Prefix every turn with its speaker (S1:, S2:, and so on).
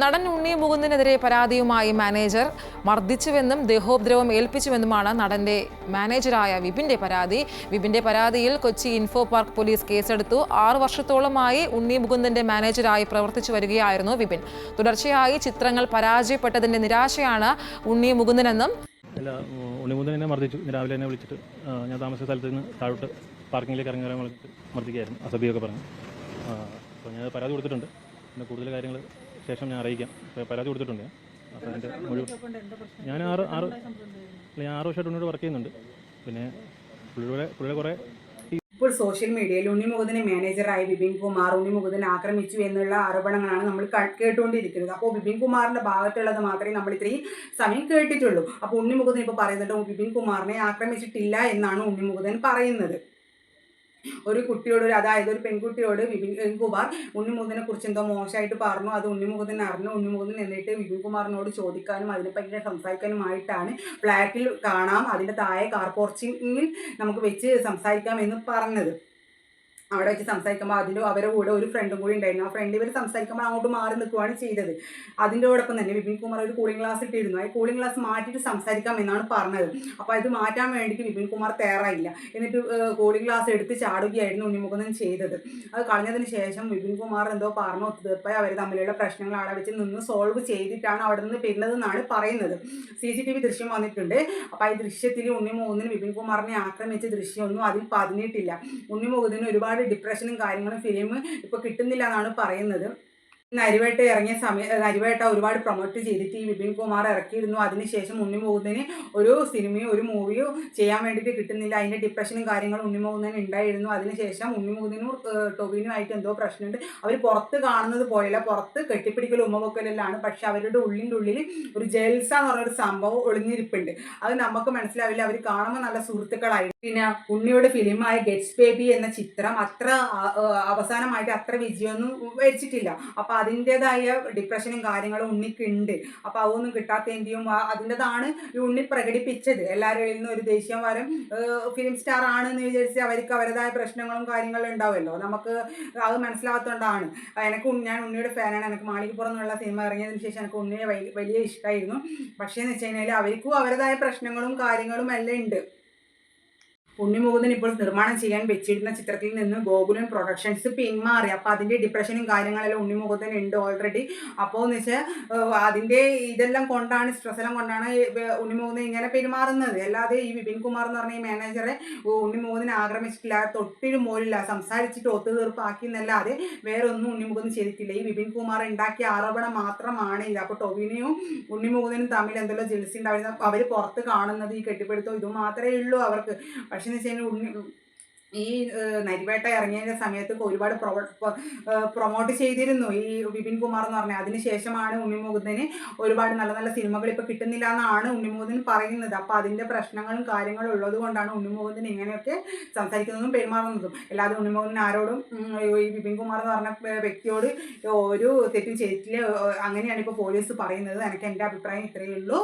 S1: നടൻ ഉണ്ണി മുകുന്ദിനെതിരെ പരാതിയുമായി മാനേജർ മർദ്ദിച്ചുവെന്നും ദേഹോപദ്രവം ഏൽപ്പിച്ചുവെന്നുമാണ് നടന്റെ മാനേജറായ വിപിന്റെ പരാതി. വിപിന്റെ പരാതിയിൽ കൊച്ചി ഇൻഫോ പാർക്ക് പോലീസ് കേസെടുത്തു. 6 വർഷത്തോളമായി ഉണ്ണി മുകുന്ദന്റെ മാനേജറായി പ്രവർത്തിച്ചു വരികയായിരുന്നു വിപിൻ. തുടർച്ചയായി ചിത്രങ്ങൾ പരാജയപ്പെട്ടതിന്റെ നിരാശയാണ് ഉണ്ണി മുകുന്ദനെന്നും
S2: ഉണ്ണി മുകുന്ദൻ എന്നെ മർദ്ദിച്ചു. രാവിലെ എന്നെ വിളിച്ചിട്ട് ഞാൻ താമസിച്ച സ്ഥലത്ത് നിന്ന് താഴോട്ട് പാർക്കിങ്ങിലേക്ക് ഇറങ്ങി വരാൻ മർദ്ദിക്കുകയായിരുന്നു. അസഭ്യമൊക്കെ പറഞ്ഞു. അപ്പോൾ ഞാൻ പരാതി കൊടുത്തിട്ടുണ്ട്. പിന്നെ കൂടുതൽ കാര്യങ്ങൾ ശേഷം ഞാൻ അറിയിക്കാം. പരാതി കൊടുത്തിട്ടുണ്ട്. അപ്പോൾ അതിൻ്റെ ഞാൻ 6 വർഷമായിട്ട് ഉണ്ണിയോട് വർക്ക് ചെയ്യുന്നുണ്ട്. പിന്നെ പുള്ളിയുടെ കുറേ
S3: ഇപ്പോൾ സോഷ്യൽ മീഡിയയിൽ ഉണ്ണി മുകുന്ദനെ മാനേജറായി വിപിൻ കുമാർ ഉണ്ണി മുകുന്ദനെ ആക്രമിച്ചു എന്നുള്ള ആരോപണങ്ങളാണ് നമ്മൾ കേട്ടുകൊണ്ടിരിക്കുന്നത്. അപ്പോൾ വിപിൻ കുമാറിന്റെ ഭാഗത്തുള്ളത് മാത്രമേ നമ്മൾ ഇത്രയും സമയം കേട്ടിട്ടുള്ളൂ. അപ്പോൾ ഉണ്ണി മുകുന്ദൻ ഇപ്പോൾ പറയുന്നുണ്ട് വിപിൻ കുമാറിനെ ആക്രമിച്ചിട്ടില്ല എന്നാണ് ഉണ്ണി മുകുന്ദൻ പറയുന്നത്. ഒരു കുട്ടിയോട് അതായത് ഒരു പെൺകുട്ടിയോട് വിപിൻ കുമാർ ഉണ്ണി മുകുന്ദനെ കുറിച്ച് എന്തോ മോശമായിട്ട് പറഞ്ഞു. അത് ഉണ്ണി മുകുന്ദൻ അറിഞ്ഞു. ഉണ്ണി മുകുന്ദൻ എന്നിട്ട് വിപിൻ കുമാറിനോട് ചോദിക്കാനും അതിനെപ്പറ്റി സംസാരിക്കാനുമായിട്ടാണ് ഫ്ലാറ്റിൽ കാണാം, അതിൻ്റെ താഴെ കാർ പോർച്ചിങ്ങിൽ നമുക്ക് വെച്ച് സംസാരിക്കാം എന്ന് പറഞ്ഞത്. അവിടെ വെച്ച് സംസാരിക്കുമ്പോൾ അവരുടെ കൂടെ ഒരു ഫ്രണ്ടും കൂടി ഉണ്ടായിരുന്നു. ആ ഫ്രണ്ട് ഇവർ സംസാരിക്കുമ്പോൾ അങ്ങോട്ട് മാറി നിൽക്കുകയാണ് ചെയ്തത്. അതിൻ്റെയോടൊപ്പം തന്നെ വിപിൻ കുമാർ ഒരു കൂളിംഗ് ഗ്ലാസ് ഇട്ടിരുന്നു. ആ കൂളിംഗ് ഗ്ലാസ് മാറ്റിയിട്ട് സംസാരിക്കാം എന്നാണ് പറഞ്ഞത്. അപ്പോൾ അത് മാറ്റാൻ വേണ്ടിയിട്ട് വിപിൻ കുമാർ തയ്യാറായില്ല. എന്നിട്ട് കൂളിംഗ് ഗ്ലാസ് എടുത്ത് ചാടുകയായിരുന്നു ഉണ്ണി മുകുന്ദൻ ചെയ്തത്. അത് കളഞ്ഞതിന് ശേഷം വിപിൻ കുമാർ എന്തോ പറഞ്ഞു ഒത്തുതീർപ്പായി അവർ തമ്മിലുള്ള പ്രശ്നങ്ങൾ അവിടെ വെച്ച് നിന്ന് സോൾവ് ചെയ്തിട്ടാണ് അവിടെ നിന്ന് വരുന്നതെന്നാണ് പറയുന്നത്. CCTV ദൃശ്യം വന്നിട്ടുണ്ട്. അപ്പോൾ ഈ ദൃശ്യത്തിൽ ഉണ്ണി മുകുന്ദൻ വിപിൻ കുമാറിനെ ആക്രമിച്ച ദൃശ്യമൊന്നും അതിൽ പതിഞ്ഞിട്ടില്ല. ഉണ്ണി മുകുന്ദന് ഒരുപാട് ഡിപ്രഷനും കാര്യങ്ങളും ഫിലിം ഇപ്പോൾ കിട്ടുന്നില്ല എന്നാണ് പറയുന്നത്. നരിവേട്ട ഇറങ്ങിയ നരിവേട്ട ഒരുപാട് പ്രൊമോട്ട് ചെയ്തിട്ട് ഈ വിപിൻ കുമാർ ഇറക്കിയിരുന്നു. അതിനുശേഷം ഉണ്ണി മുകുന്ദന് ഒരു സിനിമയോ ഒരു മൂവിയോ ചെയ്യാൻ വേണ്ടിയിട്ട് കിട്ടുന്നില്ല. അതിൻ്റെ ഡിപ്രഷനും കാര്യങ്ങളും ഉണ്ണി മുകുന്ദന് ഉണ്ടായിരുന്നു. അതിനുശേഷം ഉണ്ണി മുകുന്ദനും ടൊവിനുമായിട്ട് എന്തോ പ്രശ്നമുണ്ട്. അവർ പുറത്ത് കാണുന്നത് പോലെയല്ല, പുറത്ത് കെട്ടിപ്പിടിക്കലും ഉമ്മവെക്കലെല്ലാം. പക്ഷെ അവരുടെ ഉള്ളിൽ ഒരു ജെൽസ എന്ന് പറഞ്ഞൊരു സംഭവം ഒളിഞ്ഞിരിപ്പുണ്ട്. അത് നമുക്ക് മനസ്സിലാവില്ല. അവർ കാണുമ്പോൾ നല്ല സുഹൃത്തുക്കളായിരുന്നു. പിന്നെ ഉണ്ണിയുടെ ഫിലിമായ ഗെറ്റ്സ് ബേബി എന്ന ചിത്രം അത്ര അവസാനമായിട്ട് അത്ര വിജയമൊന്നും വരിച്ചിട്ടില്ല. അപ്പോൾ അതിൻ്റെതായ ഡിപ്രഷനും കാര്യങ്ങളും ഉണ്ണിക്കുണ്ട്. അപ്പോൾ അതൊന്നും കിട്ടാത്തതിൻ്റെയും അതിൻ്റെതാണ് ഈ ഉണ്ണി പ്രകടിപ്പിച്ചത്. എല്ലാവരും നിന്ന് ഒരു ദേശീയ വാരം ഫിലിം സ്റ്റാർ ആണെന്ന് വിചാരിച്ച് അവർക്ക് അവരുടേതായ പ്രശ്നങ്ങളും കാര്യങ്ങളും ഉണ്ടാവുമല്ലോ. നമുക്ക് അത് മനസ്സിലാകാത്തതുകൊണ്ടാണ്. ഞാൻ ഉണ്ണിയുടെ ഫാനാണ്. എനിക്ക് മാളികപ്പുറം എന്നുള്ള സിനിമ ഇറങ്ങിയതിന് ശേഷം എനിക്ക് ഉണ്ണിയെ വലിയ ഇഷ്ടമായിരുന്നു. പക്ഷേ എന്ന് വെച്ച് കഴിഞ്ഞാൽ അവർക്കും അവരുടേതായ പ്രശ്നങ്ങളും കാര്യങ്ങളും എല്ലാം ഉണ്ട്. ഉണ്ണി മുകുന്ദൻ ഇപ്പോൾ നിർമ്മാണം ചെയ്യാൻ വെച്ചിരുന്ന ചിത്രത്തിൽ നിന്ന് ഗോകുലൻ പ്രൊഡക്ഷൻസ് പിന്മാറി. അപ്പോൾ അതിൻ്റെ ഡിപ്രഷനും കാര്യങ്ങളെല്ലാം ഉണ്ണി മുകുന്ദൻ ഉണ്ട് ഓൾറെഡി. അപ്പോൾ എന്ന് വെച്ചാൽ അതിൻ്റെ ഇതെല്ലാം കൊണ്ടാണ് സ്ട്രെസ്സെല്ലാം കൊണ്ടാണ് ഉണ്ണി മുകുന്ദൻ ഇങ്ങനെ പെരുമാറുന്നത്. അല്ലാതെ ഈ വിപിൻ കുമാർ എന്ന് പറഞ്ഞ ഈ മാനേജറെ ഉണ്ണി മുകുന്ദനെ ആക്രമിച്ചിട്ടില്ല, തൊട്ടിലും പോലില്ല, സംസാരിച്ചിട്ട് ഒത്തുതീർപ്പാക്കി എന്നല്ലാതെ വേറെ ഒന്നും ഉണ്ണി മുകുന്ദൻ ചെയ്തിട്ടില്ല. ഈ വിപിൻ കുമാർ ഉണ്ടാക്കിയ ആരോപണം മാത്രമാണ് ഇത്. അപ്പോൾ ടൊവിനെയും ഉണ്ണി മുകുന്ദനും തമ്മിൽ എന്തെല്ലാം ജെൽസി ഉണ്ടാവുന്ന അവർ പുറത്ത് കാണുന്നത് ഈ കെട്ടിപ്പിടുത്തോ ഇത് മാത്രമേ ഉള്ളൂ അവർക്ക്. പക്ഷേ എന്ന് വെച്ച് കഴിഞ്ഞാൽ ഈ നരിവേട്ട ഇറങ്ങിയതിൻ്റെ സമയത്ത് ഒരുപാട് പ്രൊമോട്ട് ചെയ്തിരുന്നു ഈ വിപിൻ കുമാർ എന്ന് പറഞ്ഞാൽ. അതിനുശേഷമാണ് ഉണ്ണി മുകുന്ദന് ഒരുപാട് നല്ല നല്ല സിനിമകൾ ഇപ്പോൾ കിട്ടുന്നില്ല എന്നാണ് ഉണ്ണി മുകുന്ദൻ പറയുന്നത്. അപ്പോൾ അതിൻ്റെ പ്രശ്നങ്ങളും കാര്യങ്ങളും ഉള്ളത് കൊണ്ടാണ് ഉണ്ണി മുകുന്ദൻ ഇങ്ങനെയൊക്കെ സംസാരിക്കുന്നതും പെരുമാറുന്നതും. അല്ലാതെ ഉണ്ണി മുകുന്ദൻ ആരോടും ഈ വിപിൻ കുമാർ എന്ന് പറഞ്ഞ വ്യക്തിയോട് ഒരു തെറ്റും ചെയ്തിട്ടില്ല. അങ്ങനെയാണ് ഇപ്പോൾ പോലീസ് പറയുന്നത്. എനിക്ക് എൻ്റെ അഭിപ്രായം ഇത്രയേ ഉള്ളൂ.